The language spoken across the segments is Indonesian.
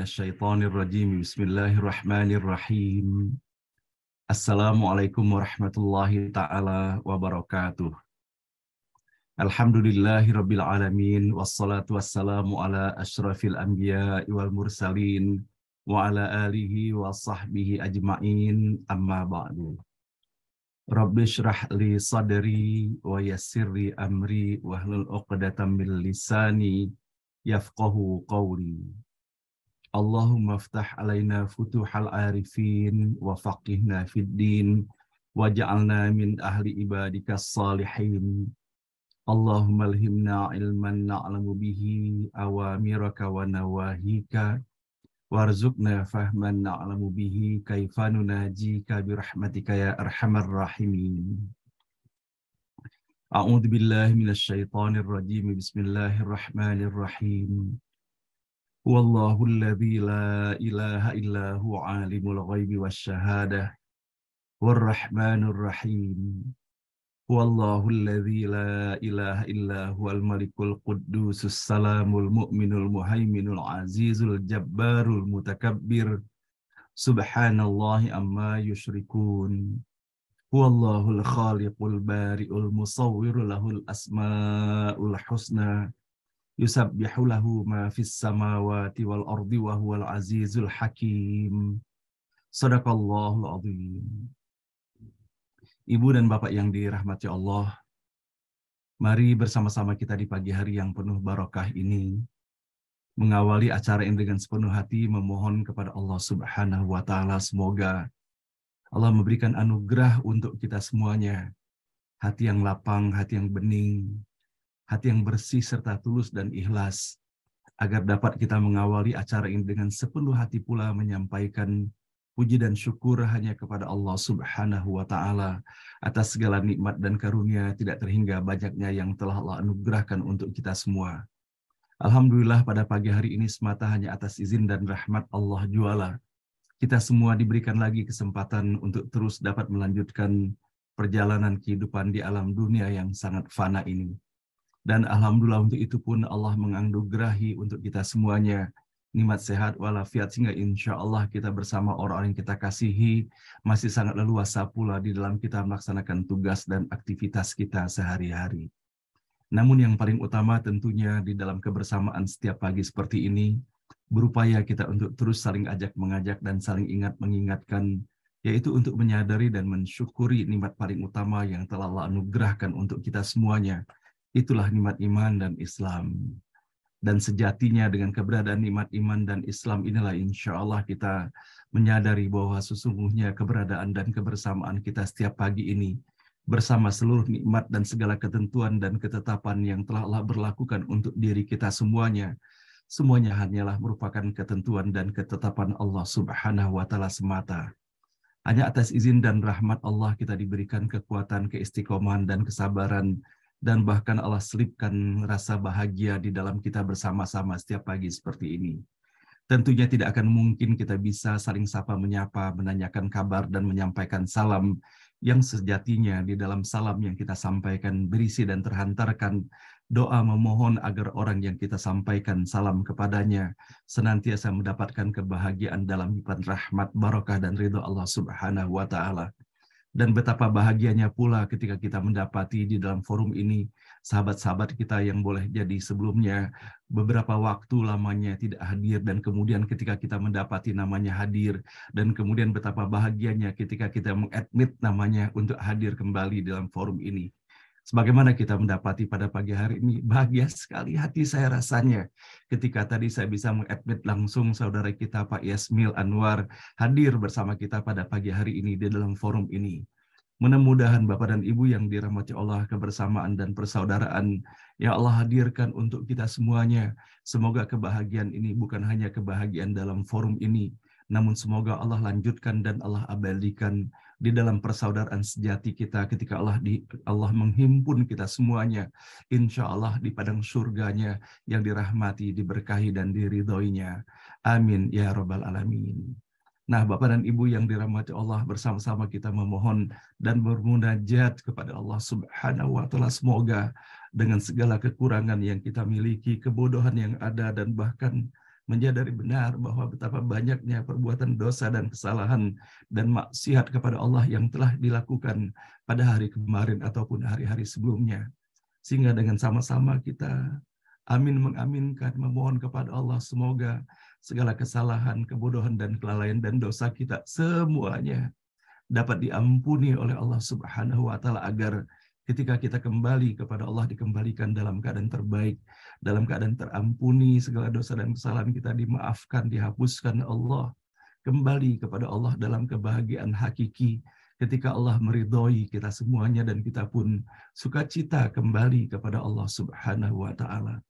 minasyaitonir rajim. Bismillahirrahmanirrahim. Assalamualaikum warahmatullahi taala wabarakatuh. Alhamdulillahirabbil alamin wassalatu wassalamu ala asyrafil anbiya'i wal mursalin wa ala alihi wa sahbihi ajmain, amma ba'du. Rabbi shrah li sadri wa yassir li amri wahlul 'uqdatam min lisani yafqahu qawli. Allahumma ftah alaina futuhal arifin wa faqihna fid din waj'alna min ahli ibadikas salihin. Allahumma alhimna ilman na'lamu bihi awamiraka wa nawahika warzuqna fahman na'lamu bihi kaifa nunajika birahmatika ya arhamar rahimin. A'udzu billahi minasyaitonir rajim. Bismillahirrahmanirrahim. Wallahu alladzi la ilaha illa huwa alimul ghaibi wasyahadah warrahmanur rahim. Wallahu alladzi la ilaha illa huwal malikul quddusus salamul mu'minul muhaiminul azizul jabbarul mutakabbir. Subhanallahi amma yusyrikun. Wallahul khaliqul bari'ul musawwirul lahul asmaul husna. Yusabbihu lahu ma fis samawati wal ardi wa huwal azizul hakim. Shadaqallahul azim. Ibu dan Bapak yang dirahmati Allah, mari bersama-sama kita di pagi hari yang penuh barokah ini mengawali acara ini dengan sepenuh hati memohon kepada Allah Subhanahu wa taala, semoga Allah memberikan anugerah untuk kita semuanya, hati yang lapang, hati yang bening, hati yang bersih serta tulus dan ikhlas, agar dapat kita mengawali acara ini dengan sepenuh hati pula menyampaikan puji dan syukur hanya kepada Allah Subhanahu wa taala atas segala nikmat dan karunia tidak terhingga banyaknya yang telah Allah anugerahkan untuk kita semua. Alhamdulillah, pada pagi hari ini semata hanya atas izin dan rahmat Allah juala kita semua diberikan lagi kesempatan untuk terus dapat melanjutkan perjalanan kehidupan di alam dunia yang sangat fana ini. Dan alhamdulillah untuk itu pun Allah menganugerahi untuk kita semuanya nikmat sehat walafiat, sehingga insya Allah kita bersama orang-orang yang kita kasihi masih sangat leluasa pula di dalam kita melaksanakan tugas dan aktivitas kita sehari-hari. Namun yang paling utama tentunya di dalam kebersamaan setiap pagi seperti ini, berupaya kita untuk terus saling ajak mengajak dan saling ingat mengingatkan, yaitu untuk menyadari dan mensyukuri nikmat paling utama yang telah Allah anugerahkan untuk kita semuanya. Itulah nikmat iman dan Islam. Dan sejatinya dengan keberadaan nikmat iman dan Islam inilah insya Allah kita menyadari bahwa sesungguhnya keberadaan dan kebersamaan kita setiap pagi ini bersama seluruh nikmat dan segala ketentuan dan ketetapan yang telah Allah berlakukan untuk diri kita semuanya hanyalah merupakan ketentuan dan ketetapan Allah Subhanahu wa taala semata. Hanya atas izin dan rahmat Allah kita diberikan kekuatan, keistiqomahan dan kesabaran, dan bahkan Allah selipkan rasa bahagia di dalam kita bersama-sama setiap pagi seperti ini. Tentunya tidak akan mungkin kita bisa saling sapa menyapa, menanyakan kabar dan menyampaikan salam yang sejatinya di dalam salam yang kita sampaikan berisi dan terhantarkan doa memohon agar orang yang kita sampaikan salam kepadanya senantiasa mendapatkan kebahagiaan dalam limpahan rahmat, barakah dan ridho Allah Subhanahu wa taala. Dan betapa bahagianya pula ketika kita mendapati di dalam forum ini sahabat-sahabat kita yang boleh jadi sebelumnya beberapa waktu lamanya tidak hadir, dan kemudian ketika kita mendapati namanya hadir, dan kemudian betapa bahagianya ketika kita mengadmit namanya untuk hadir kembali dalam forum ini. Sebagaimana kita mendapati pada pagi hari ini, bahagia sekali hati saya rasanya ketika tadi saya bisa mengadmit langsung saudara kita Pak Yasmil Anwar hadir bersama kita pada pagi hari ini di dalam forum ini. Mudah-mudahan Bapak dan Ibu yang dirahmati Allah, kebersamaan dan persaudaraan yang Allah hadirkan untuk kita semuanya, semoga kebahagiaan ini bukan hanya kebahagiaan dalam forum ini, namun semoga Allah lanjutkan dan Allah abadikan di dalam persaudaraan sejati kita ketika Allah menghimpun kita semuanya, insya Allah di padang surganya yang dirahmati, diberkahi dan diridhoinya. Amin ya rabbal alamin. Nah, Bapak dan Ibu yang dirahmati Allah, bersama-sama kita memohon dan bermunajat kepada Allah Subhanahu wa taala, semoga dengan segala kekurangan yang kita miliki, kebodohan yang ada, dan bahkan menyadari benar bahwa betapa banyaknya perbuatan dosa dan kesalahan dan maksiat kepada Allah yang telah dilakukan pada hari kemarin ataupun hari-hari sebelumnya. Sehingga dengan sama-sama kita mengaminkan, memohon kepada Allah semoga segala kesalahan, kebodohan, dan kelalaian dan dosa kita semuanya dapat diampuni oleh Allah Subhanahu wa taala, agar ketika kita kembali kepada Allah dikembalikan dalam keadaan terbaik, dalam keadaan terampuni, segala dosa dan kesalahan kita dimaafkan, dihapuskan Allah, kembali kepada Allah dalam kebahagiaan hakiki ketika Allah meridhoi kita semuanya dan kita pun sukacita kembali kepada Allah Subhanahu wa taala.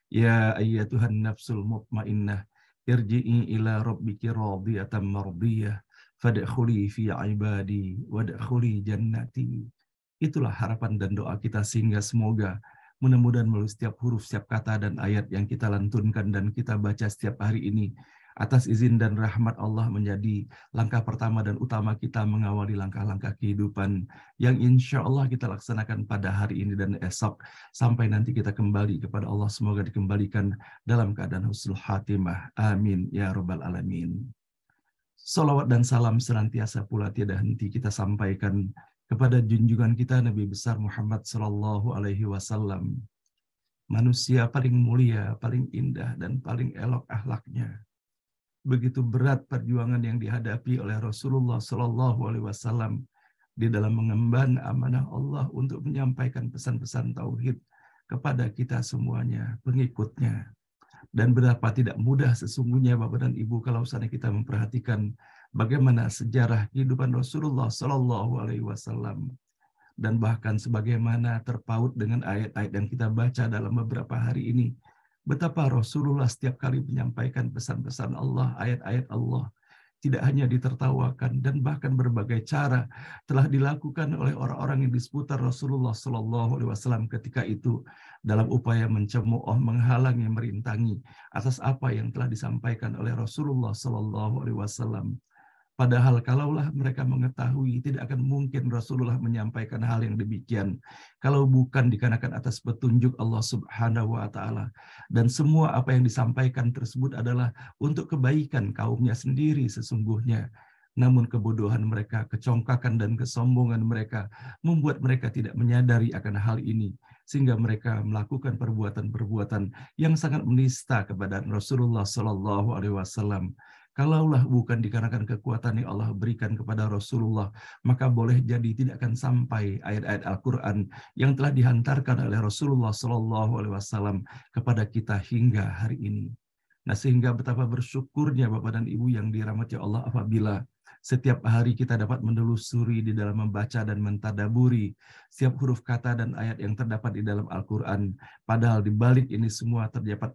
Ya ayyatuhan nafsul mutmainnah, irji'i ila rabbiki radiyatan mardiyah, fadkhuli fi ibadi wadkhuli jannati. Itulah harapan dan doa kita, sehingga semoga mudah-mudahan melalui setiap huruf, setiap kata dan ayat yang kita lantunkan dan kita baca setiap hari ini, atas izin dan rahmat Allah, menjadi langkah pertama dan utama kita mengawali langkah-langkah kehidupan yang insya Allah kita laksanakan pada hari ini dan esok, sampai nanti kita kembali kepada Allah. Semoga dikembalikan dalam keadaan husnul khatimah. Amin ya rabbal alamin. Salawat dan salam senantiasa pula tiada henti kita sampaikan kepada junjungan kita Nabi besar Muhammad sallallahu alaihi wasallam, manusia paling mulia, paling indah, dan paling elok akhlaknya. Begitu berat perjuangan yang dihadapi oleh Rasulullah sallallahu alaihi wasallam di dalam mengemban amanah Allah untuk menyampaikan pesan-pesan tauhid kepada kita semuanya, pengikutnya. Dan berapa tidak mudah sesungguhnya Bapak dan Ibu kalau misalnya kita memperhatikan bagaimana sejarah kehidupan Rasulullah sallallahu alaihi wasallam, dan bahkan sebagaimana terpaut dengan ayat-ayat yang kita baca dalam beberapa hari ini. Betapa Rasulullah setiap kali menyampaikan pesan-pesan Allah, ayat-ayat Allah, tidak hanya ditertawakan, dan bahkan berbagai cara telah dilakukan oleh orang-orang yang di seputar Rasulullah Sallallahu Alaihi Wasallam ketika itu dalam upaya mencemooh, menghalangi, merintangi atas apa yang telah disampaikan oleh Rasulullah Sallallahu Alaihi Wasallam. Padahal kalaulah mereka mengetahui, tidak akan mungkin Rasulullah menyampaikan hal yang demikian kalau bukan dikarenakan atas petunjuk Allah Subhanahu wa taala. Dan semua apa yang disampaikan tersebut adalah untuk kebaikan kaumnya sendiri sesungguhnya. Namun kebodohan mereka, kecongkakan dan kesombongan mereka membuat mereka tidak menyadari akan hal ini, sehingga mereka melakukan perbuatan-perbuatan yang sangat menista kepada Rasulullah Sallallahu Alaihi Wasallam. Kalaulah bukan dikarenakan kekuatan yang Allah berikan kepada Rasulullah, maka boleh jadi tidak akan sampai ayat-ayat Al-Quran yang telah dihantarkan oleh Rasulullah Sallallahu Alaihi Wasallam kepada kita hingga hari ini. Nah, sehingga betapa bersyukurnya Bapak dan Ibu yang dirahmati Allah apabila setiap hari kita dapat menelusuri di dalam membaca dan mentadaburi setiap huruf kata dan ayat yang terdapat di dalam Al-Quran. Padahal di balik ini semua terdapat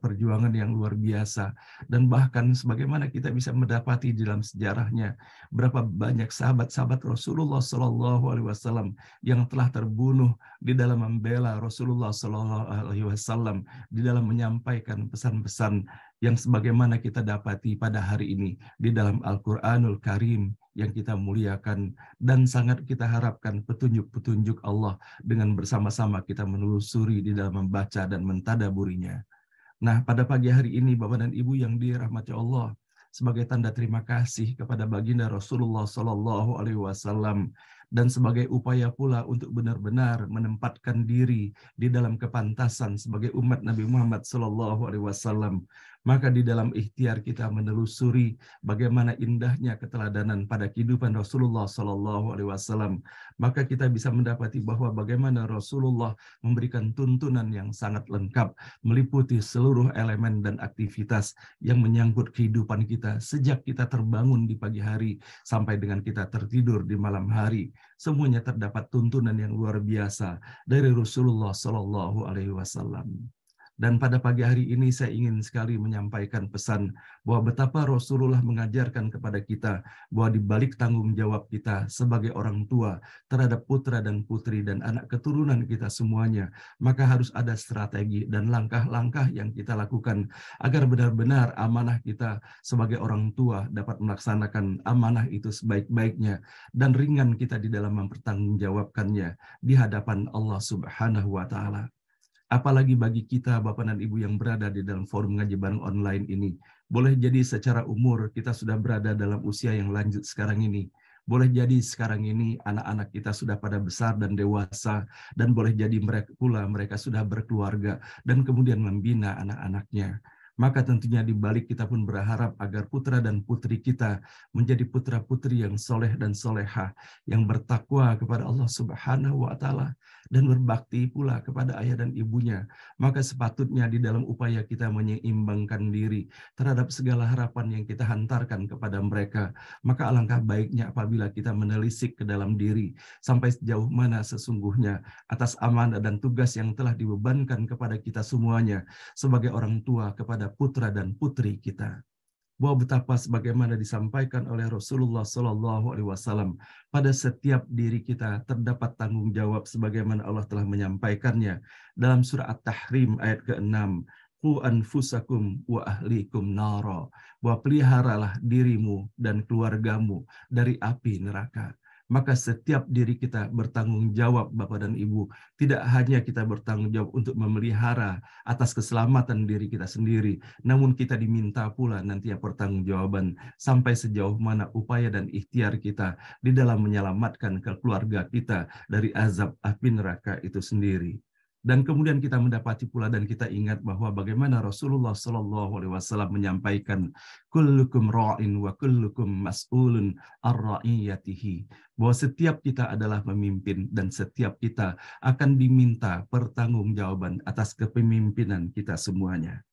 perjuangan yang luar biasa. Dan bahkan sebagaimana kita bisa mendapati di dalam sejarahnya, berapa banyak sahabat-sahabat Rasulullah SAW yang telah terbunuh di dalam membela Rasulullah SAW, di dalam menyampaikan pesan-pesan yang sebagaimana kita dapati pada hari ini di dalam Al-Quranul Karim yang kita muliakan, dan sangat kita harapkan petunjuk-petunjuk Allah dengan bersama-sama kita menelusuri di dalam membaca dan mentadaburinya. Nah, pada pagi hari ini Bapak dan Ibu yang dirahmati Allah, sebagai tanda terima kasih kepada baginda Rasulullah Sallallahu Alaihi Wasallam, dan sebagai upaya pula untuk benar-benar menempatkan diri di dalam kepantasan sebagai umat Nabi Muhammad Sallallahu Alaihi Wasallam, maka di dalam ikhtiar kita menelusuri bagaimana indahnya keteladanan pada kehidupan Rasulullah Sallallahu Alaihi Wasallam, maka kita bisa mendapati bahwa bagaimana Rasulullah memberikan tuntunan yang sangat lengkap, meliputi seluruh elemen dan aktivitas yang menyangkut kehidupan kita sejak kita terbangun di pagi hari sampai dengan kita tertidur di malam hari. Semuanya terdapat tuntunan yang luar biasa dari Rasulullah Sallallahu Alaihi Wasallam. Dan pada pagi hari ini saya ingin sekali menyampaikan pesan bahwa betapa Rasulullah mengajarkan kepada kita bahwa di balik tanggung jawab kita sebagai orang tua terhadap putra dan putri dan anak keturunan kita semuanya, maka harus ada strategi dan langkah-langkah yang kita lakukan agar benar-benar amanah kita sebagai orang tua dapat melaksanakan amanah itu sebaik-baiknya dan ringan kita di dalam mempertanggungjawabkannya di hadapan Allah Subhanahu wa taala. Apalagi bagi kita Bapak dan Ibu yang berada di dalam forum ngaji bareng online ini. Boleh jadi secara umur kita sudah berada dalam usia yang lanjut sekarang ini. Boleh jadi sekarang ini anak-anak kita sudah pada besar dan dewasa, dan boleh jadi mereka sudah berkeluarga dan kemudian membina anak-anaknya. Maka tentunya di balik kita pun berharap agar putra dan putri kita menjadi putra-putri yang soleh dan solehah, yang bertakwa kepada Allah Subhanahu wa Ta'ala, dan berbakti pula kepada ayah dan ibunya. Maka sepatutnya di dalam upaya kita menyeimbangkan diri terhadap segala harapan yang kita hantarkan kepada mereka, maka alangkah baiknya apabila kita menelisik ke dalam diri sampai sejauh mana sesungguhnya atas amanah dan tugas yang telah dibebankan kepada kita semuanya sebagai orang tua kepada putra dan putri kita. Bahwa betapa sebagaimana disampaikan oleh Rasulullah SAW, pada setiap diri kita terdapat tanggung jawab sebagaimana Allah telah menyampaikannya dalam surah At-Tahrim ayat ke-6. Qu anfusakum wa ahlikum nara. Bahwa peliharalah dirimu dan keluargamu dari api neraka. Maka setiap diri kita bertanggung jawab Bapak dan Ibu. Tidak hanya kita bertanggung jawab untuk memelihara atas keselamatan diri kita sendiri, namun kita diminta pula nantinya pertanggungjawaban sampai sejauh mana upaya dan ikhtiar kita di dalam menyelamatkan keluarga kita dari azab api neraka itu sendiri. Dan kemudian kita mendapati pula dan kita ingat bahwa bagaimana Rasulullah SAW menyampaikan kullukum ra'in wa kullukum mas'ulun ar-ra'iyatihi, bahwa setiap kita adalah pemimpin dan setiap kita akan diminta pertanggungjawaban atas kepemimpinan kita semuanya.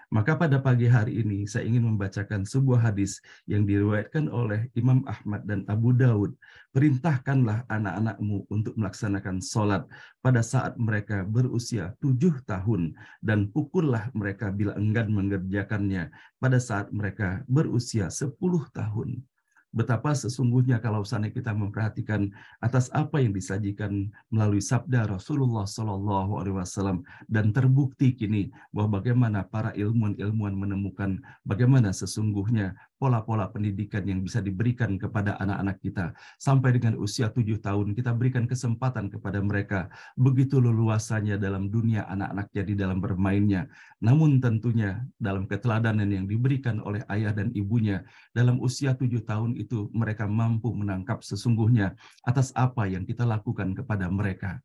Maka pada pagi hari ini saya ingin membacakan sebuah hadis yang diriwayatkan oleh Imam Ahmad dan Abu Daud. Perintahkanlah anak-anakmu untuk melaksanakan sholat pada saat mereka berusia 7 tahun dan pukullah mereka bila enggan mengerjakannya pada saat mereka berusia 10 tahun. Betapa sesungguhnya kalau sana kita memperhatikan atas apa yang disajikan melalui sabda Rasulullah SAW, dan terbukti kini bahwa bagaimana para ilmuwan menemukan bagaimana sesungguhnya pola-pola pendidikan yang bisa diberikan kepada anak-anak kita. Sampai dengan usia 7 tahun kita berikan kesempatan kepada mereka begitu leluasanya dalam dunia anak-anaknya di dalam bermainnya. Namun tentunya dalam keteladanan yang diberikan oleh ayah dan ibunya, dalam usia 7 tahun itu mereka mampu menangkap sesungguhnya atas apa yang kita lakukan kepada mereka.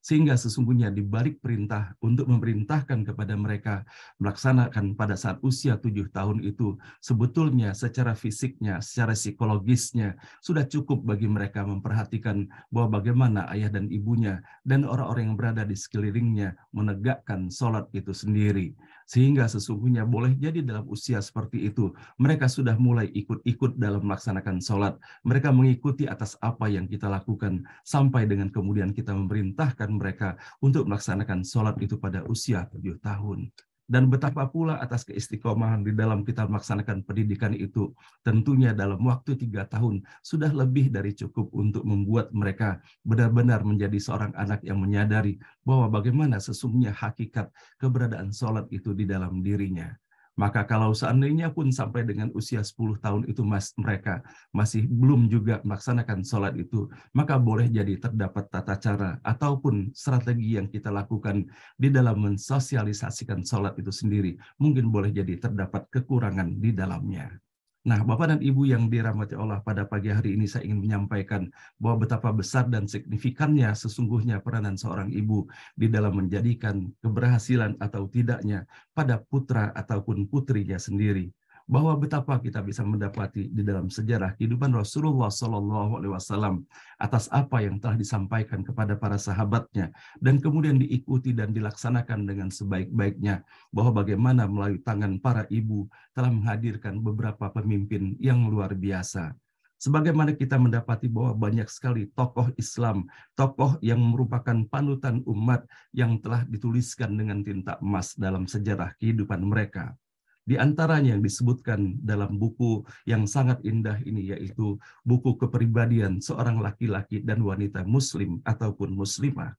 Sehingga sesungguhnya di balik perintah untuk memerintahkan kepada mereka melaksanakan pada saat usia 7 tahun itu, sebetulnya secara fisiknya, secara psikologisnya sudah cukup bagi mereka memperhatikan bahwa bagaimana ayah dan ibunya dan orang-orang yang berada di sekelilingnya menegakkan sholat itu sendiri. Sehingga sesungguhnya boleh jadi dalam usia seperti itu, mereka sudah mulai ikut-ikut dalam melaksanakan sholat. Mereka mengikuti atas apa yang kita lakukan, sampai dengan kemudian kita memerintahkan mereka untuk melaksanakan sholat itu pada usia 7 tahun. Dan betapa pula atas keistiqomahan di dalam kita melaksanakan pendidikan itu, tentunya dalam waktu 3 tahun sudah lebih dari cukup untuk membuat mereka benar-benar menjadi seorang anak yang menyadari bahwa bagaimana sesungguhnya hakikat keberadaan sholat itu di dalam dirinya. Maka kalau seandainya pun sampai dengan usia 10 tahun itu mereka masih belum juga melaksanakan sholat itu, maka boleh jadi terdapat tata cara ataupun strategi yang kita lakukan di dalam mensosialisasikan sholat itu sendiri. Mungkin boleh jadi terdapat kekurangan di dalamnya. Nah, Bapak dan Ibu yang dirahmati Allah, pada pagi hari ini saya ingin menyampaikan bahwa betapa besar dan signifikannya sesungguhnya peranan seorang ibu di dalam menjadikan keberhasilan atau tidaknya pada putra ataupun putrinya sendiri. Bahwa betapa kita bisa mendapati di dalam sejarah kehidupan Rasulullah SAW atas apa yang telah disampaikan kepada para sahabatnya dan kemudian diikuti dan dilaksanakan dengan sebaik-baiknya, bahwa bagaimana melalui tangan para ibu telah menghadirkan beberapa pemimpin yang luar biasa. Sebagaimana kita mendapati bahwa banyak sekali tokoh Islam, tokoh yang merupakan panutan umat yang telah dituliskan dengan tinta emas dalam sejarah kehidupan mereka. Di antaranya yang disebutkan dalam buku yang sangat indah ini, yaitu buku kepribadian seorang laki-laki dan wanita muslim ataupun muslimah.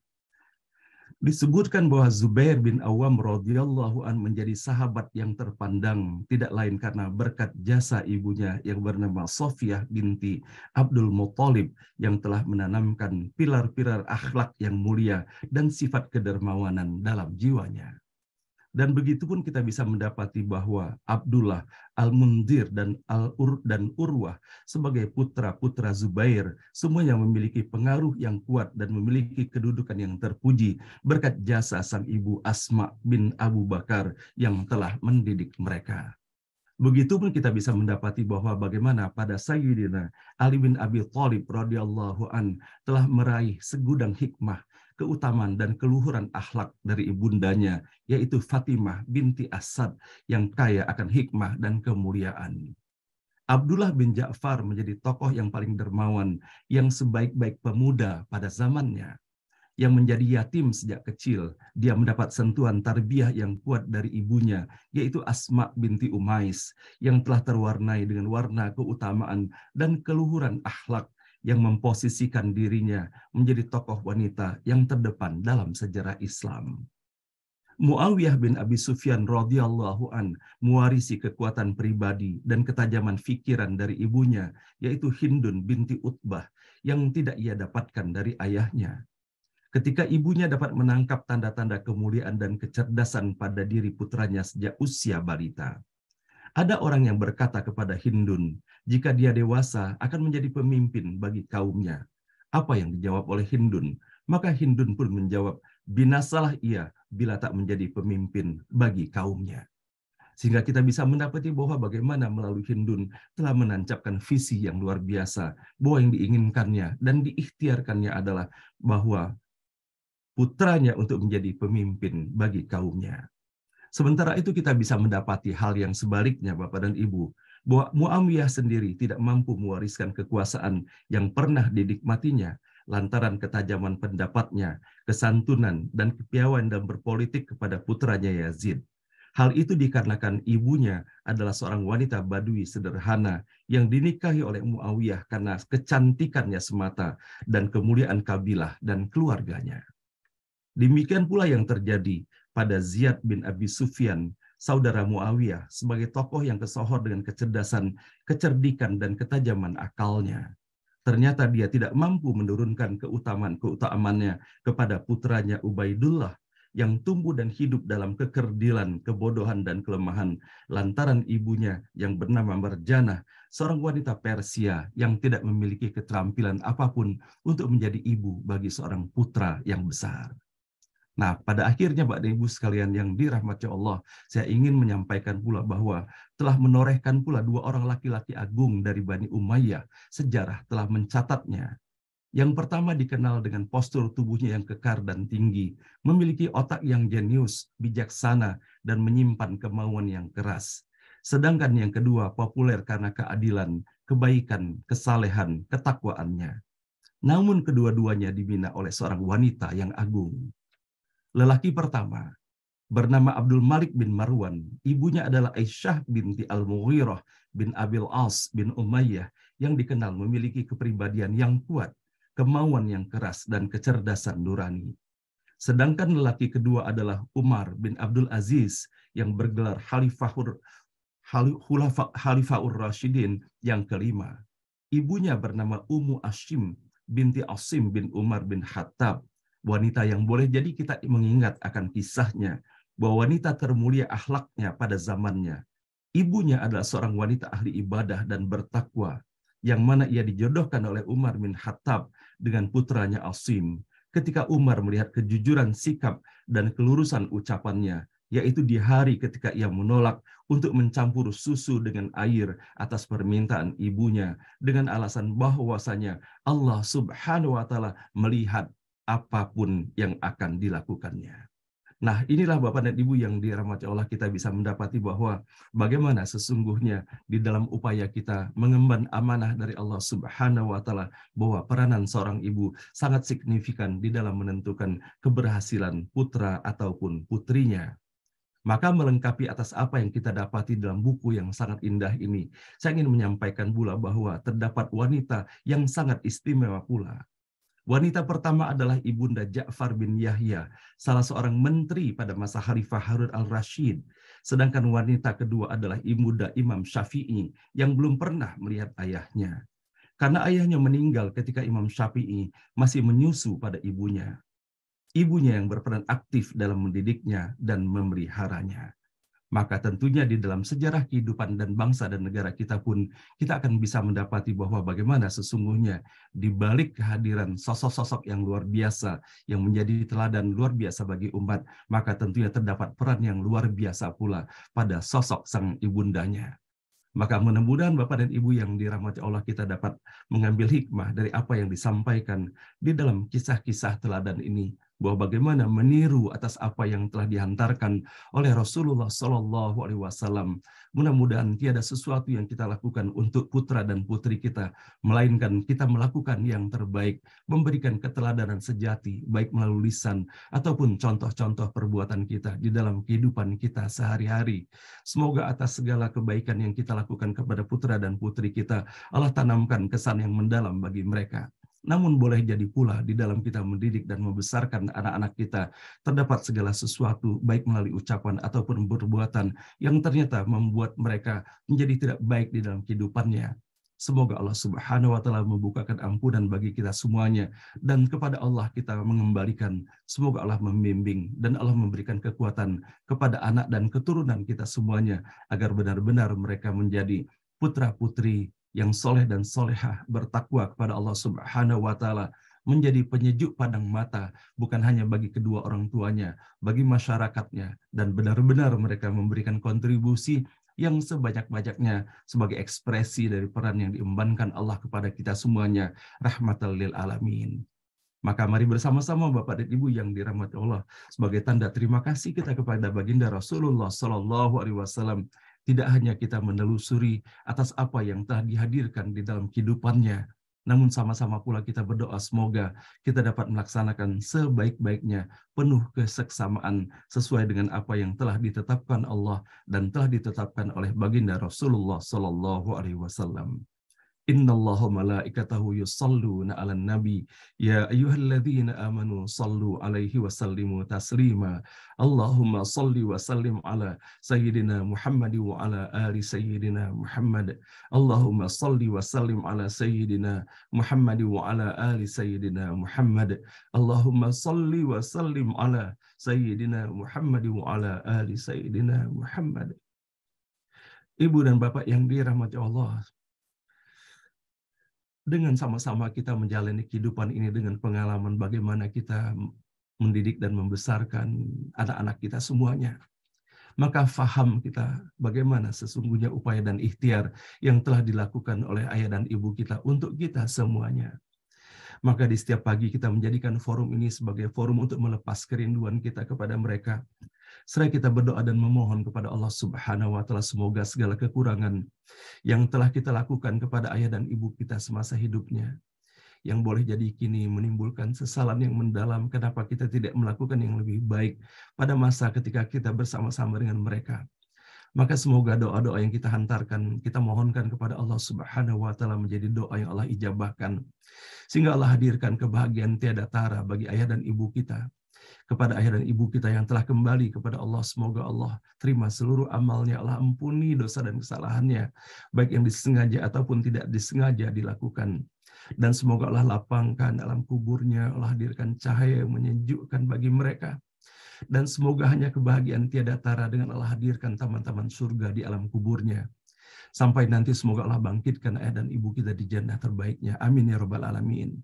Disebutkan bahwa Zubair bin Awam radhiyallahu an menjadi sahabat yang terpandang tidak lain karena berkat jasa ibunya yang bernama Sofiyah binti Abdul Muthalib yang telah menanamkan pilar-pilar akhlak yang mulia dan sifat kedermawanan dalam jiwanya. Dan begitu pun kita bisa mendapati bahwa Abdullah, Al-Mundhir, dan Urwah sebagai putra-putra Zubair semuanya memiliki pengaruh yang kuat dan memiliki kedudukan yang terpuji berkat jasa sang ibu Asma bin Abu Bakar yang telah mendidik mereka. Begitupun kita bisa mendapati bahwa bagaimana pada Sayyidina Ali bin Abi Thalib radhiyallahu an telah meraih segudang hikmah, keutamaan dan keluhuran akhlak dari ibundanya, yaitu Fatimah binti Asad yang kaya akan hikmah dan kemuliaan. Abdullah bin Ja'far menjadi tokoh yang paling dermawan, yang sebaik-baik pemuda pada zamannya, yang menjadi yatim sejak kecil. Dia mendapat sentuhan tarbiyah yang kuat dari ibunya, yaitu Asma binti Umais, yang telah terwarnai dengan warna keutamaan dan keluhuran akhlak yang memposisikan dirinya menjadi tokoh wanita yang terdepan dalam sejarah Islam. Muawiyah bin Abi Sufyan radhiyallahu an mewarisi kekuatan pribadi dan ketajaman fikiran dari ibunya, yaitu Hindun binti Utbah, yang tidak ia dapatkan dari ayahnya. Ketika ibunya dapat menangkap tanda-tanda kemuliaan dan kecerdasan pada diri putranya sejak usia balita. Ada orang yang berkata kepada Hindun, jika dia dewasa akan menjadi pemimpin bagi kaumnya. Apa yang dijawab oleh Hindun? Maka Hindun pun menjawab, binasalah ia bila tak menjadi pemimpin bagi kaumnya. Sehingga kita bisa mendapati bahwa bagaimana melalui Hindun telah menancapkan visi yang luar biasa, bahwa yang diinginkannya dan diikhtiarkannya adalah bahwa putranya untuk menjadi pemimpin bagi kaumnya. Sementara itu kita bisa mendapati hal yang sebaliknya Bapak dan Ibu, bahwa Muawiyah sendiri tidak mampu mewariskan kekuasaan yang pernah didikmatinya lantaran ketajaman pendapatnya, kesantunan, dan kepiawaian dalam berpolitik kepada putranya Yazid. Hal itu dikarenakan ibunya adalah seorang wanita Badui sederhana yang dinikahi oleh Muawiyah karena kecantikannya semata dan kemuliaan kabilah dan keluarganya. Demikian pula yang terjadi pada Ziyad bin Abi Sufyan, saudara Muawiyah, sebagai tokoh yang kesohor dengan kecerdasan, kecerdikan, dan ketajaman akalnya. Ternyata dia tidak mampu menurunkan keutamaannya kepada putranya Ubaidullah yang tumbuh dan hidup dalam kekerdilan, kebodohan, dan kelemahan lantaran ibunya yang bernama Marjanah, seorang wanita Persia yang tidak memiliki keterampilan apapun untuk menjadi ibu bagi seorang putra yang besar. Nah, pada akhirnya Bapak dan Ibu sekalian yang dirahmati Allah, saya ingin menyampaikan pula bahwa telah menorehkan pula dua orang laki-laki agung dari Bani Umayyah. Sejarah telah mencatatnya. Yang pertama dikenal dengan postur tubuhnya yang kekar dan tinggi, memiliki otak yang jenius, bijaksana, dan menyimpan kemauan yang keras. Sedangkan yang kedua populer karena keadilan, kebaikan, kesalehan, ketakwaannya. Namun kedua-duanya dibina oleh seorang wanita yang agung. Lelaki pertama bernama Abdul Malik bin Marwan, ibunya adalah Aisyah binti Al-Mughirah bin Abil As bin Umayyah yang dikenal memiliki kepribadian yang kuat, kemauan yang keras, dan kecerdasan nurani. Sedangkan lelaki kedua adalah Umar bin Abdul Aziz yang bergelar Khalifaur Rasyidin yang kelima. Ibunya bernama Ummu Ashim binti Asim bin Umar bin Khattab, wanita yang boleh jadi kita mengingat akan kisahnya, bahwa wanita termulia akhlaknya pada zamannya. Ibunya adalah seorang wanita ahli ibadah dan bertakwa, yang mana ia dijodohkan oleh Umar bin Khattab dengan putranya Asim. Ketika Umar melihat kejujuran sikap dan kelurusan ucapannya, yaitu di hari ketika ia menolak untuk mencampur susu dengan air atas permintaan ibunya, dengan alasan bahwasanya Allah Subhanahu wa Ta'ala melihat apapun yang akan dilakukannya. Nah, inilah Bapak dan Ibu yang dirahmati Allah, kita bisa mendapati bahwa bagaimana sesungguhnya di dalam upaya kita mengemban amanah dari Allah Subhanahu wa Ta'ala, bahwa peranan seorang ibu sangat signifikan di dalam menentukan keberhasilan putra ataupun putrinya. Maka melengkapi atas apa yang kita dapati dalam buku yang sangat indah ini, saya ingin menyampaikan pula bahwa terdapat wanita yang sangat istimewa pula. Wanita pertama adalah Ibunda Ja'far bin Yahya, salah seorang menteri pada masa Khalifah Harun al-Rashid. Sedangkan wanita kedua adalah Ibunda Imam Syafi'i yang belum pernah melihat ayahnya. Karena ayahnya meninggal ketika Imam Syafi'i masih menyusu pada ibunya. Ibunya yang berperan aktif dalam mendidiknya dan memeliharanya. Maka tentunya di dalam sejarah kehidupan dan bangsa dan negara kita pun kita akan bisa mendapati bahwa bagaimana sesungguhnya di balik kehadiran sosok-sosok yang luar biasa yang menjadi teladan luar biasa bagi umat, maka tentunya terdapat peran yang luar biasa pula pada sosok sang ibundanya. Maka mudah-mudahan Bapak dan Ibu yang dirahmati Allah kita dapat mengambil hikmah dari apa yang disampaikan di dalam kisah-kisah teladan ini, bahwa bagaimana meniru atas apa yang telah dihantarkan oleh Rasulullah Shallallahu Alaihi Wasallam. Mudah-mudahan tiada sesuatu yang kita lakukan untuk putra dan putri kita, melainkan kita melakukan yang terbaik, memberikan keteladanan sejati, baik melalui lisan ataupun contoh-contoh perbuatan kita di dalam kehidupan kita sehari-hari. Semoga atas segala kebaikan yang kita lakukan kepada putra dan putri kita, Allah tanamkan kesan yang mendalam bagi mereka. Namun boleh jadi pula di dalam kita mendidik dan membesarkan anak-anak kita, terdapat segala sesuatu baik melalui ucapan ataupun perbuatan yang ternyata membuat mereka menjadi tidak baik di dalam kehidupannya. Semoga Allah Subhanahu wa Ta'ala membukakan ampunan bagi kita semuanya, dan kepada Allah kita mengembalikan. Semoga Allah membimbing dan Allah memberikan kekuatan kepada anak dan keturunan kita semuanya, agar benar-benar mereka menjadi putra-putri yang soleh dan solehah, bertakwa kepada Allah Subhanahu wa Ta'ala, menjadi penyejuk pandang mata bukan hanya bagi kedua orang tuanya, bagi masyarakatnya, dan benar-benar mereka memberikan kontribusi yang sebanyak-banyaknya sebagai ekspresi dari peran yang diembankan Allah kepada kita semuanya, rahmatan lil alamin. Maka mari bersama-sama Bapak dan Ibu yang dirahmati Allah, sebagai tanda terima kasih kita kepada baginda Rasulullah Shallallahu Alaihi Wasallam, tidak hanya kita menelusuri atas apa yang telah dihadirkan di dalam kehidupannya, namun sama-sama pula kita berdoa semoga kita dapat melaksanakan sebaik-baiknya, penuh keseksamaan sesuai dengan apa yang telah ditetapkan Allah dan telah ditetapkan oleh baginda Rasulullah Shallallahu Alaihi Wasallam. Innallaha malaikatahu yusalluna 'alan nabi ya ayyuhalladzina amanu sallu 'alaihi wa sallimu taslima. Allahumma salli wa sallim 'ala sayyidina Muhammad wa 'ala ali sayyidina Muhammad. Allahumma salli wa sallim 'ala sayyidina Muhammad wa 'ala ali sayyidina Muhammad. Allahumma salli wa sallim 'ala sayyidina Muhammad wa 'ala ali sayyidina Muhammad. Ibu dan Bapak yang dirahmati Allah, dengan sama-sama kita menjalani kehidupan ini dengan pengalaman bagaimana kita mendidik dan membesarkan anak-anak kita semuanya, maka faham kita bagaimana sesungguhnya upaya dan ikhtiar yang telah dilakukan oleh ayah dan ibu kita untuk kita semuanya. Maka di setiap pagi kita menjadikan forum ini sebagai forum untuk melepas kerinduan kita kepada mereka. Seraya kita berdoa dan memohon kepada Allah Subhanahu wa Ta'ala, semoga segala kekurangan yang telah kita lakukan kepada ayah dan ibu kita semasa hidupnya, yang boleh jadi kini menimbulkan sesalan yang mendalam, kenapa kita tidak melakukan yang lebih baik pada masa ketika kita bersama-sama dengan mereka. Maka semoga doa-doa yang kita hantarkan, kita mohonkan kepada Allah Subhanahu wa Ta'ala menjadi doa yang Allah ijabahkan, sehingga Allah hadirkan kebahagiaan tiada tara bagi ayah dan ibu kita. Kepada ayah dan ibu kita yang telah kembali kepada Allah, semoga Allah terima seluruh amalnya, Allah ampuni dosa dan kesalahannya, baik yang disengaja ataupun tidak disengaja dilakukan. Dan semoga Allah lapangkan alam kuburnya, Allah hadirkan cahaya yang menyejukkan bagi mereka. Dan semoga hanya kebahagiaan tiada tara dengan Allah hadirkan taman-taman surga di alam kuburnya. Sampai nanti semoga Allah bangkitkan ayah dan ibu kita di jannah terbaiknya. Amin ya rabbal alamin.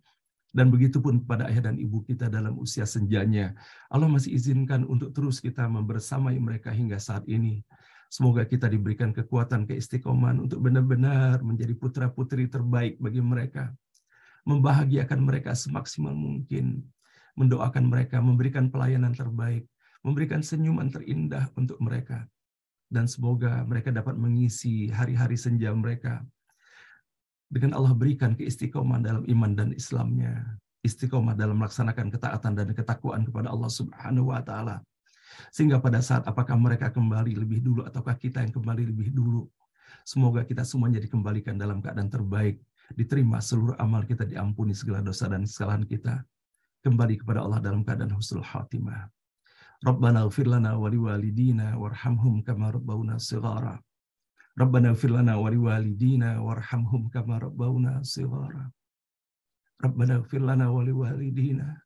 Dan begitu pun kepada ayah dan ibu kita dalam usia senjanya, Allah masih izinkan untuk terus kita membersamai mereka hingga saat ini. Semoga kita diberikan kekuatan keistiqomahan untuk benar-benar menjadi putra-putri terbaik bagi mereka, membahagiakan mereka semaksimal mungkin, mendoakan mereka, memberikan pelayanan terbaik, memberikan senyuman terindah untuk mereka. Dan semoga mereka dapat mengisi hari-hari senja mereka dengan Allah berikan keistiqomahan dalam iman dan Islamnya, istiqomah dalam melaksanakan ketaatan dan ketakwaan kepada Allah Subhanahu wa Ta'ala. Sehingga pada saat apakah mereka kembali lebih dulu ataukah kita yang kembali lebih dulu, semoga kita semuanya dikembalikan dalam keadaan terbaik, diterima seluruh amal kita, diampuni segala dosa dan kesalahan kita, kembali kepada Allah dalam keadaan husnul khatimah. Rabbana ighfir lana wa liwalidina warhamhum kama rabbauna shighara. Rabbana ighfir lana wa liwalidina warhamhum kama rabbauna shighara. Rabbana ighfir lana wa liwalidina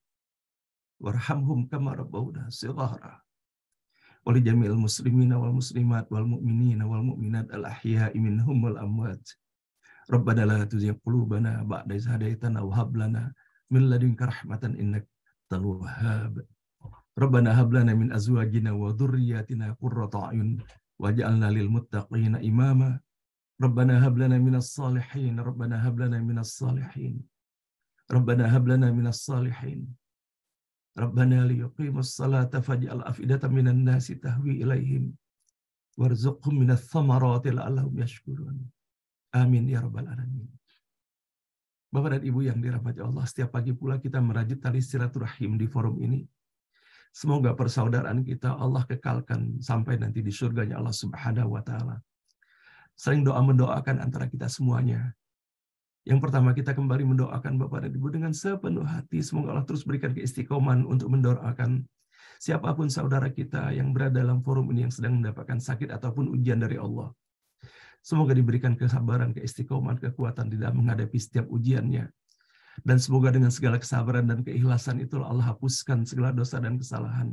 warhamhum kama rabbauna shighara. Wa li jami'il muslimina wal muslimat wal mu'minina wal mu'minat al ahya'i minhum wal amwat. Rabbana la tuzigh qulubana ba'da idh hadaytana wa hab lana min ladunka rahmatan innaka wahhab. Rabbana hab lana min azwajina wa dhurriyyatina qurrata a'yun waj'alna lil muttaqina imama. Rabbana hab lana minas salihin. Rabbana hab lana minas salihin. Rabbana hab lana minas salihin. Rabbana liyuqimus salata faj'al afidatan minan nasi tahwi ilaihim warzuqhum minats thamarati la'allahum yashkurun. Amin ya rabbal alamin. Bapak dan Ibu yang dirahmati Allah, setiap pagi pula kita merajut tali silaturahim di forum ini. Semoga persaudaraan kita Allah kekalkan sampai nanti di surganya Allah Subhanahu wa taala. Sering doa mendoakan antara kita semuanya. Yang pertama, kita kembali mendoakan Bapak dan Ibu dengan sepenuh hati. Semoga Allah terus berikan keistiqomahan untuk mendoakan siapapun saudara kita yang berada dalam forum ini yang sedang mendapatkan sakit ataupun ujian dari Allah. Semoga diberikan kesabaran, keistiqomahan, kekuatan di dalam menghadapi setiap ujiannya. Dan semoga dengan segala kesabaran dan keikhlasan itulah Allah hapuskan segala dosa dan kesalahan.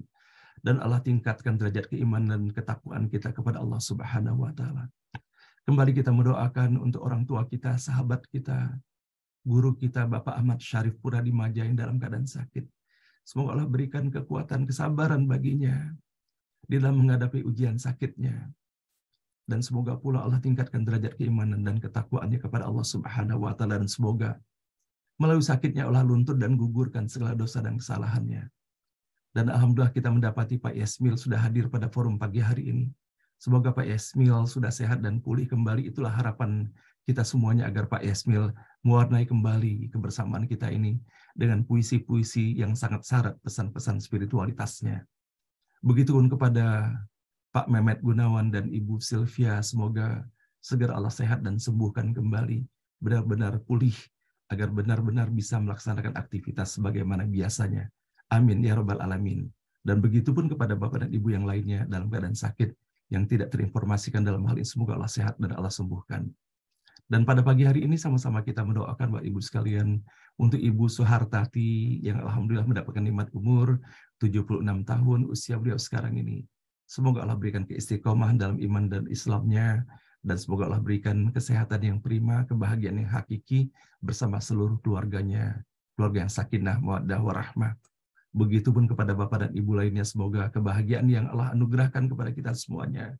Dan Allah tingkatkan derajat keimanan dan ketakwaan kita kepada Allah Subhanahu wa taala. Kembali kita mendoakan untuk orang tua kita, sahabat kita, guru kita, Bapak Ahmad Syarif Pura di Maja yang dalam keadaan sakit. Semoga Allah berikan kekuatan, kesabaran baginya di dalam menghadapi ujian sakitnya. Dan semoga pula Allah tingkatkan derajat keimanan dan ketakwaannya kepada Allah Subhanahu wa taala, dan semoga melalui sakitnya Allah luntur dan gugurkan segala dosa dan kesalahannya. Dan alhamdulillah kita mendapati Pak Yasmil sudah hadir pada forum pagi hari ini. Semoga Pak Yasmil sudah sehat dan pulih kembali. Itulah harapan kita semuanya, agar Pak Yasmil mewarnai kembali kebersamaan kita ini dengan puisi-puisi yang sangat syarat pesan-pesan spiritualitasnya. Begitupun kepada Pak Mehmet Gunawan dan Ibu Sylvia, semoga segera Allah sehat dan sembuhkan kembali, benar-benar pulih, agar benar-benar bisa melaksanakan aktivitas sebagaimana biasanya. Amin ya rabbal alamin. Dan begitupun kepada Bapak dan Ibu yang lainnya dalam keadaan sakit, yang tidak terinformasikan dalam hal ini, semoga Allah sehat dan Allah sembuhkan. Dan pada pagi hari ini sama-sama kita mendoakan Bapak Ibu sekalian untuk Ibu Suhartati yang alhamdulillah mendapatkan nikmat umur 76 tahun usia beliau sekarang ini. Semoga Allah berikan keistiqomahan dalam iman dan Islamnya, dan semoga Allah berikan kesehatan yang prima, kebahagiaan yang hakiki bersama seluruh keluarganya, keluarga yang sakinah, mawaddah, warahmah. Begitupun kepada Bapak dan Ibu lainnya, semoga kebahagiaan yang Allah anugerahkan kepada kita semuanya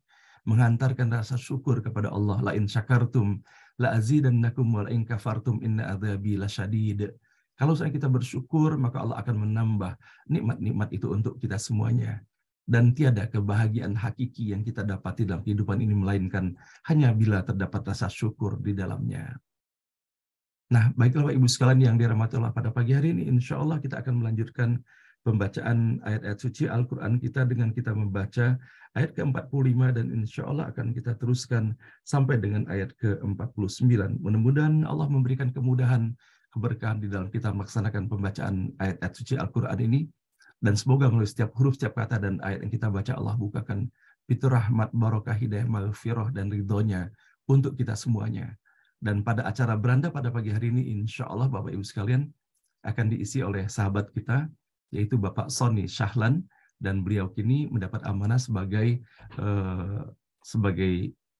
menghantarkan rasa syukur kepada Allah. La in syakartum la azidannakum wa la in kafartum inna adzabi lasyadid. Kalau kita bersyukur, maka Allah akan menambah nikmat-nikmat itu untuk kita semuanya. Dan tiada kebahagiaan hakiki yang kita dapati dalam kehidupan ini melainkan hanya bila terdapat rasa syukur di dalamnya. Nah, baiklah Bapak Ibu sekalian yang dirahmati Allah, pada pagi hari ini insya Allah kita akan melanjutkan pembacaan ayat-ayat suci Al-Quran kita dengan kita membaca ayat ke-45, dan insya Allah akan kita teruskan sampai dengan ayat ke-49. Mudah-mudahan Allah memberikan kemudahan, keberkahan di dalam kita melaksanakan pembacaan ayat-ayat suci Al-Quran ini, dan semoga melalui setiap huruf, setiap kata dan ayat yang kita baca, Allah bukakan pintu rahmat, barokah, hidayah, maghfirah, dan ridhonya untuk kita semuanya. Dan pada acara beranda pada pagi hari ini, insya Allah Bapak Ibu sekalian akan diisi oleh sahabat kita, yaitu Bapak Sony Syahlan, dan beliau kini mendapat amanah sebagai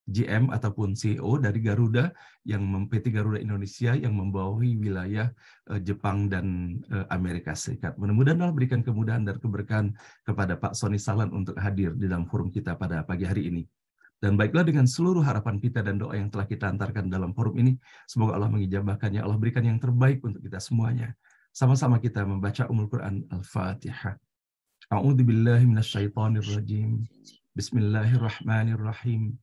GM ataupun CEO dari Garuda, yang PT Garuda Indonesia yang membawahi wilayah Jepang dan Amerika Serikat. Mudah-mudahan Allah berikan kemudahan dan keberkahan kepada Pak Sony Syahlan untuk hadir di dalam forum kita pada pagi hari ini. Dan baiklah, dengan seluruh harapan kita dan doa yang telah kita antarkan dalam forum ini, semoga Allah mengijabahkannya, Allah berikan yang terbaik untuk kita semuanya. Sama-sama kita membaca Ummul Quran Al-Fatihah. A'udzu billahi minasyaitonir rajim. Bismillahirrahmanirrahim.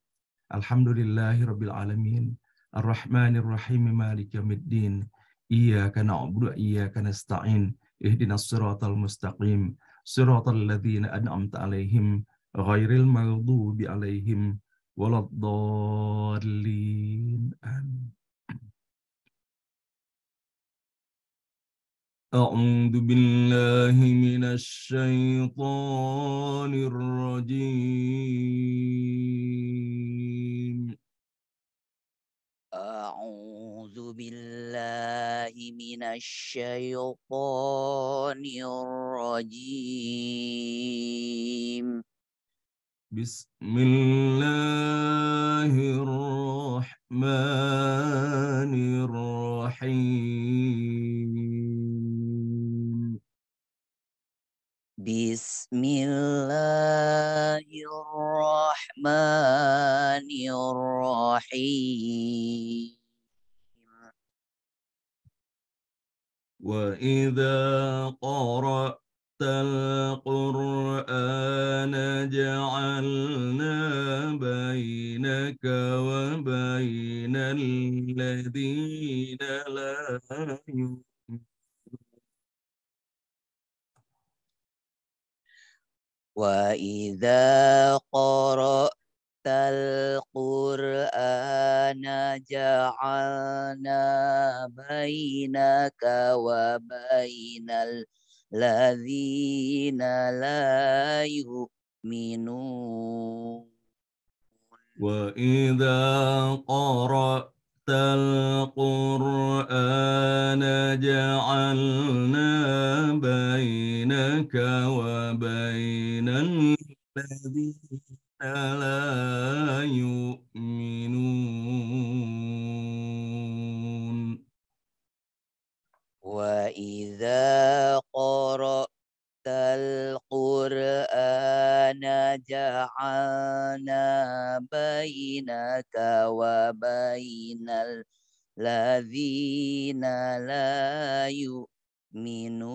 Alhamdulillahirabbil alamin. Arrahmanir rahim, maliki yaumiddin. Iyyaka na'budu wa iyyaka nasta'in. Ihdinas siratal mustaqim. Siratal ladzina an'amta 'alaihim ghairil maghdubi 'alaihim waladdallin. Amin. أعوذ بالله من الشيطان الرجيم. أعوذ بالله من الشيطان الرجيم. بسم الله الرحمن الرحيم. بسم الله الرحمن الرحيم. وإذا قرأت القرآن جعلنا بينك وبين الذين لا يؤمنون وإذا قرأت القرآن جعلنا بينك وبين الذين لا يؤمنون. وإذا قرأت القرآن جعلنا بينك وبين الذين لا يؤمنون وإذا قرأت القرآن جعلنا بينك وبين الذين لا يؤمنون.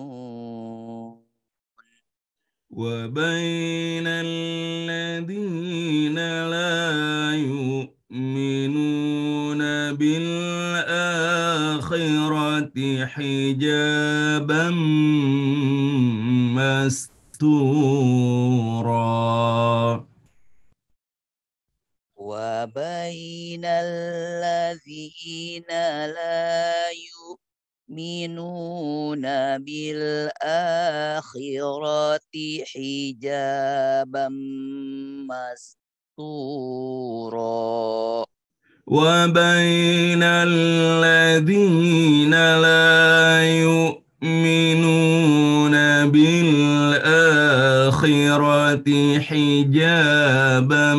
وبين الذين لا يؤمنون بالآخرة حجابا مستورا وبين الذين لا يؤمنون بالآخرة حجابا مستورا. وبين الذين لا يؤمنون بالآخرة حجابا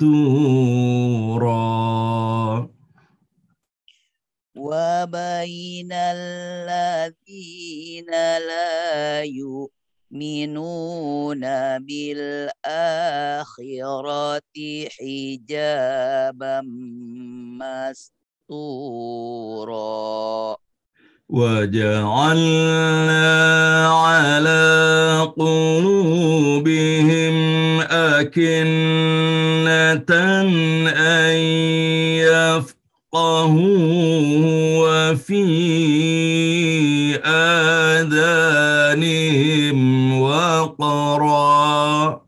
مستورا وبين الذين لا يؤمنون بالآخرة حجابا مستورا. وجعلنا على قلوبهم أكنة أن يفقهوا وفي آذانهم وقرا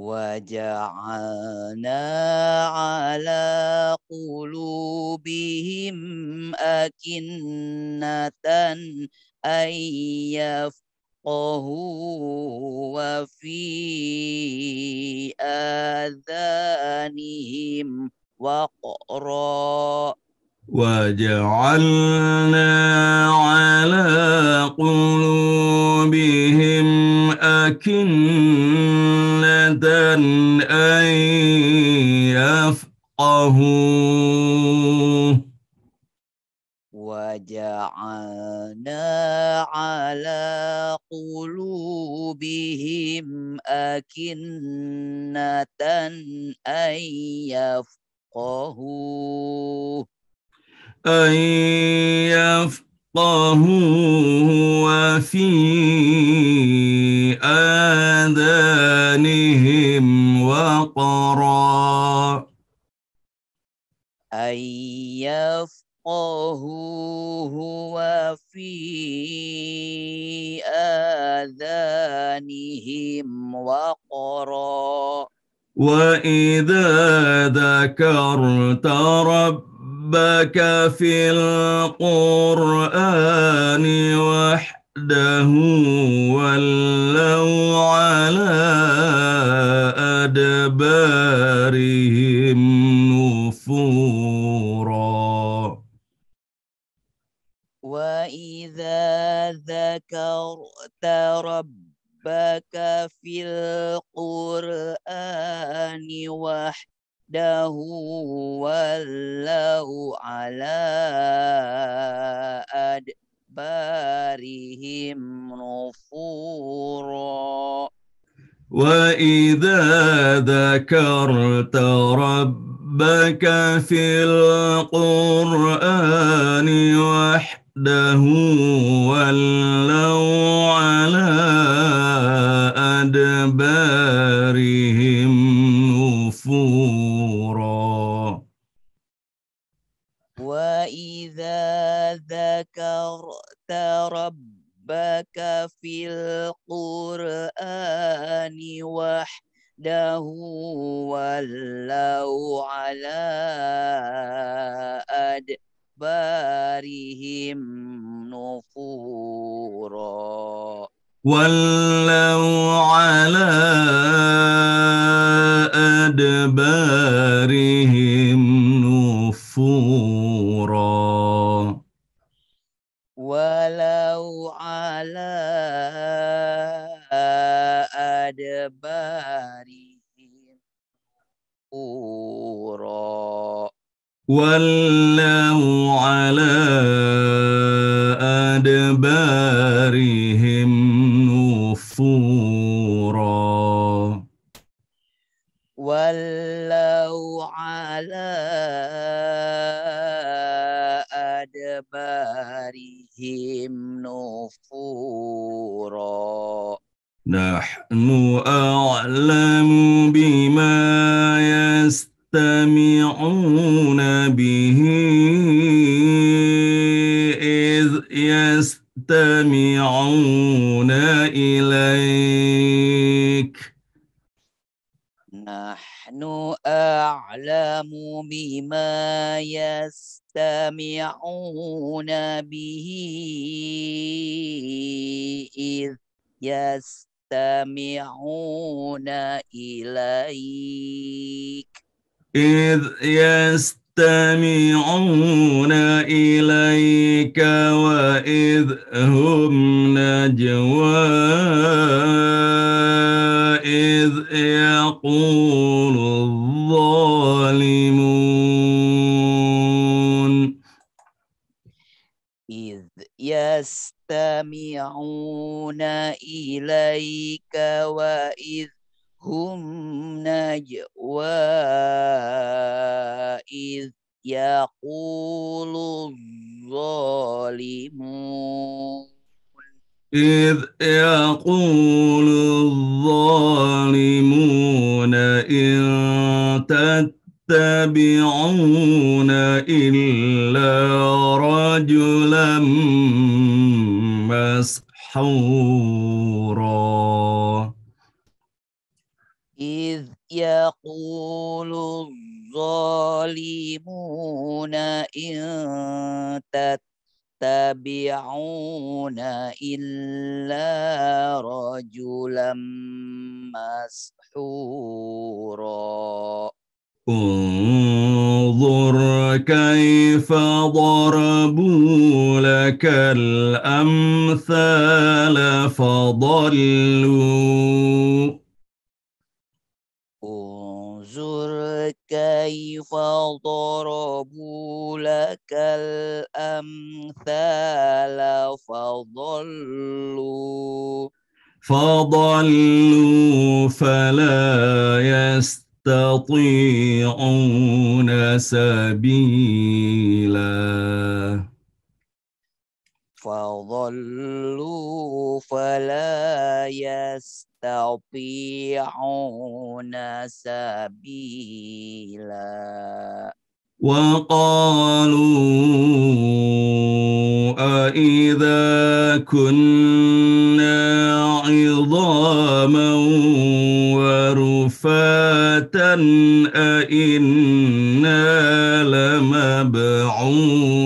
وجعلنا على قلوبهم أكنة أن يفقهوا وفي آذانهم وقرا. وجعلنا على قلوبهم أكنة أن يفقهوا وجعلنا على قلوبهم أكنة أن يفقهوا وفي آذانهم وقرا أن يفقهوه وفي آذانهم وقرا. وإذا ذكرت ربك ربك في القرآن وحده ولوا على أدبارهم نفورا وإذا ذكرت ربك في القرآن وحده ولوا على أدبارهم نفورا وإذا ذكرت ربك في القرآن وحده ولوا على أدبارهم نفورا وإذا ذكرت ربك في القرآن وحده ولوا على أدبارهم نفورا ولوا على أدبارهم نفورا ولو على أدبارهم نفورا ولوا على أدبارهم نفورا ولوا على أدبارهم نفورا نحن أعلم بما يستمعون به إذ يستمعون إليك نحن أعلم بما يستمعون به إذ يستمعون إليك إذ يستمعون إليك وإذ هم نجوى إذ يقول الظالمون إذ يستمعون إليك وإذ هم نجوى إذ يقول الظالمون إذ يقول الظالمون إن تتبعون إلا رجلا مسحورا إذ يقول الظالمون إن تتبعون إلا رجلا مسحورا انظر كيف ضربوا لك الأمثال فضلوا انظر كيف ضربوا لك الأمثال فضلوا فلا يستطيعون سبيلا فضلوا فلا يستطيعون سبيلا وقالوا أإذا كنا عظاما ورفاتا أإنا لمبعوثون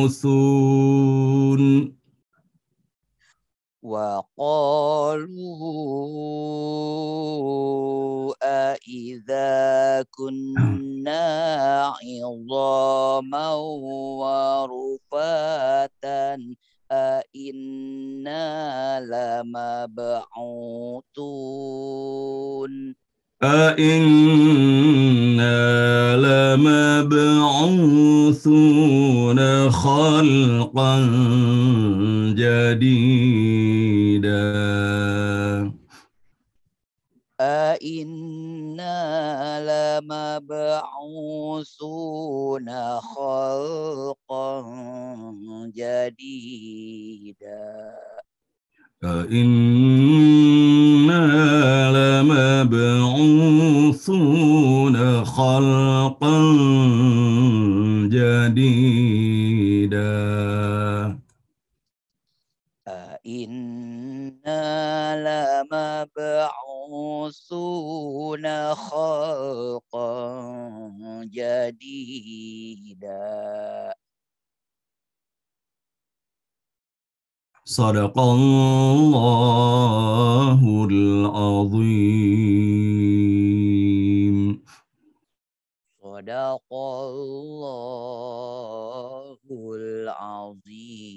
لمبعوثون وقالوا أإذا كنا عظاما ورفاتا أإنا لمبعوثون أإنا لمبعوثون خلقا جديدا أإنا لمبعوثون خلقا جديدا أإنا لمبعوثون خلقا جديدا أإنا لمبعوثون خلقا جديدا صدق الله العظيم صدق الله العظيم